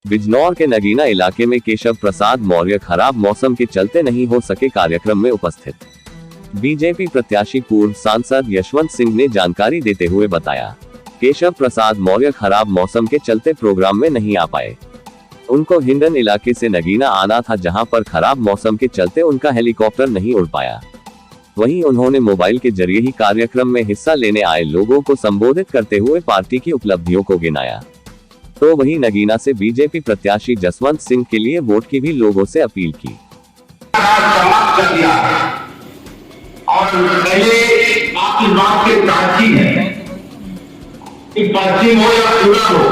बिजनौर के नगीना इलाके में केशव प्रसाद मौर्य खराब मौसम के चलते नहीं हो सके कार्यक्रम में उपस्थित। बीजेपी प्रत्याशी पूर्व सांसद यशवंत सिंह ने जानकारी देते हुए बताया, केशव प्रसाद मौर्य खराब मौसम के चलते प्रोग्राम में नहीं आ पाए। उनको हिंडन इलाके से नगीना आना था, जहां पर खराब मौसम के चलते उनका हेलीकॉप्टर नहीं उड़ पाया। वहीं उन्होंने मोबाइल के जरिए ही कार्यक्रम में हिस्सा लेने आए लोगों को संबोधित करते हुए पार्टी की उपलब्धियों को गिनाया। तो वहीं नगीना से बीजेपी प्रत्याशी जसवंत सिंह के लिए वोट की भी लोगों से अपील की। और पहले आपकी बात के प्राची है कि पश्चिम हो या पूर्व हो,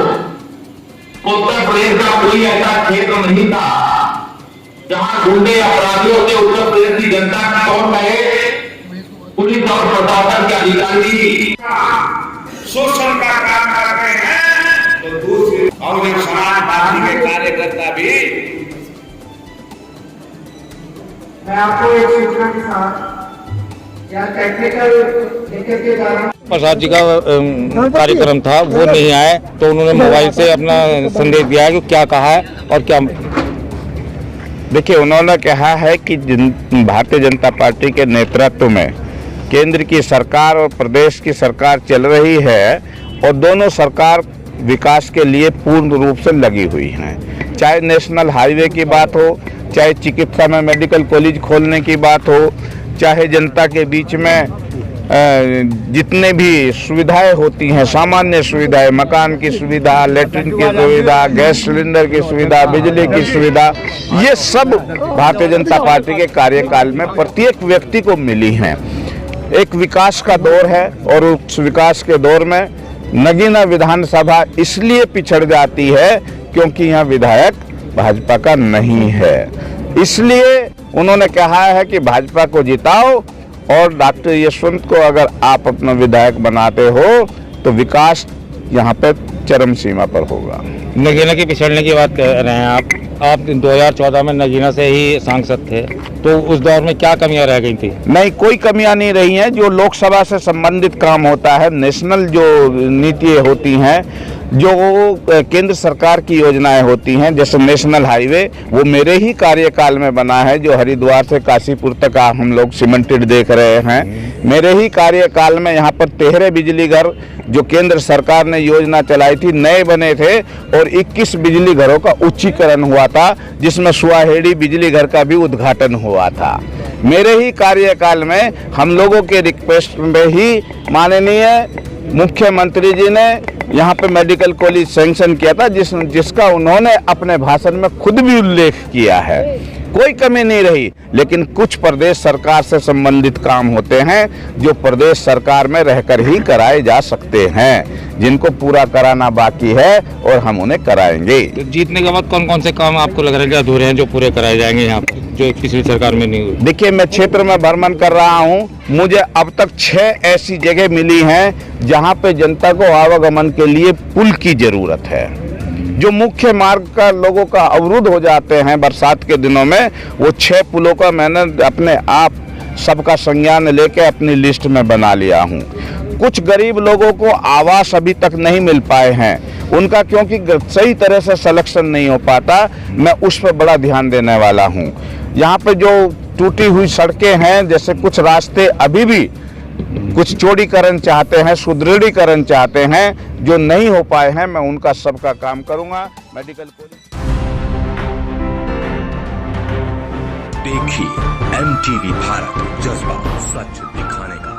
उत्तर प्रदेश का कोई ऐसा क्षेत्र नहीं था जहां गुंडे अपराधियों से उत्तर प्रदेश की जनता की कौन कहे, पुलिस और प्रशासन के अधिकारी शोषण का काम करते हैं, तो दूसरी और एक समाजवादी के कार्यकर्ता भी। मैं आपको एक सूचना के साथ या टेक्निकल लेकर के जा रहा हूं। प्रसाद जी का कार्यक्रम था, वो नहीं आए, तो उन्होंने मोबाइल से अपना संदेश दिया है कि क्या कहा है और क्या। देखिए, उन्होंने कहा है कि भारतीय जनता पार्टी के नेतृत्व में केंद्र की सरकार और प्रदेश की सरकार चल रही है और दोनों सरकार विकास के लिए पूर्ण रूप से लगी हुई हैं। चाहे नेशनल हाईवे की बात हो, चाहे चिकित्सा में मेडिकल कॉलेज खोलने की बात हो, चाहे जनता के बीच में जितने भी सुविधाएं होती हैं, सामान्य सुविधाएं, मकान की सुविधा, लेटरिन की सुविधा, गैस सिलेंडर की सुविधा, बिजली की सुविधा, ये सब भारतीय जनता पार्टी के कार्यकाल में प्रत्येक व्यक्ति को मिली हैं। एक विकास का दौर है और उस विकास के दौर में नगीना विधानसभा इसलिए पिछड़ जाती है क्योंकि यहाँ विधायक भाजपा का नहीं है। इसलिए उन्होंने कहा है कि भाजपा को जिताओ और डॉक्टर यशवंत को अगर आप अपना विधायक बनाते हो तो विकास यहाँ पे चरम सीमा पर होगा। नगीना के पिछड़ने की बात कर रहे हैं आप 2014 में नगीना से ही सांसद थे, तो उस दौर में क्या कमियां रह गई थी? नहीं, कोई कमियां नहीं रही हैं। जो लोकसभा से संबंधित काम होता है, नेशनल जो नीतियाँ होती हैं, जो केंद्र सरकार की योजनाएं होती हैं, जैसे नेशनल हाईवे, वो मेरे ही कार्यकाल में बना है। जो हरिद्वार से काशीपुर तक हम लोग सीमेंटेड देख रहे हैं, मेरे ही कार्यकाल में यहाँ पर 13 बिजली घर जो केंद्र सरकार ने योजना चलाई थी नए बने थे और 21 बिजली घरों का उच्चीकरण हुआ था, जिसमें सुहाहेड़ी बिजली घर का भी उद्घाटन हुआ था। मेरे ही कार्यकाल में हम लोगों के रिक्वेस्ट में ही माननीय मुख्यमंत्री जी ने यहाँ पे मेडिकल कॉलेज सैंक्शन किया था, जिसका उन्होंने अपने भाषण में खुद भी उल्लेख किया है। कोई कमी नहीं रही, लेकिन कुछ प्रदेश सरकार से संबंधित काम होते हैं जो प्रदेश सरकार में रहकर ही कराए जा सकते हैं, जिनको पूरा कराना बाकी है और हम उन्हें कराएंगे। तो जीतने के बाद कौन कौन से काम आपको लग रहा है कि अधूरे हैं जो पूरे कराए जाएंगे यहाँ पर, जो पिछली सरकार में नहीं हुए? देखिए, मैं क्षेत्र में भ्रमण कर रहा हूँ, मुझे अब तक 6 ऐसी जगह मिली हैं जहाँ पे जनता को आवागमन के लिए पुल की जरूरत है। जो मुख्य मार्ग का लोगों का अवरुद्ध हो जाते हैं बरसात के दिनों में, वो 6 पुलों का मैंने अपने आप सबका संज्ञान लेके अपनी लिस्ट में बना लिया हूँ। कुछ गरीब लोगों को आवास अभी तक नहीं मिल पाए हैं, उनका क्योंकि सही तरह से सिलेक्शन नहीं हो पाता, मैं उस पर बड़ा ध्यान देने वाला हूँ। यहाँ पे जो टूटी हुई सड़कें हैं, जैसे कुछ रास्ते अभी भी कुछ चौड़ीकरण चाहते हैं, सुदृढ़ीकरण चाहते हैं, जो नहीं हो पाए हैं, मैं उनका सबका काम करूंगा। मेडिकल कॉलेज देखिए MTV भारत, जज्बा सच दिखाने का।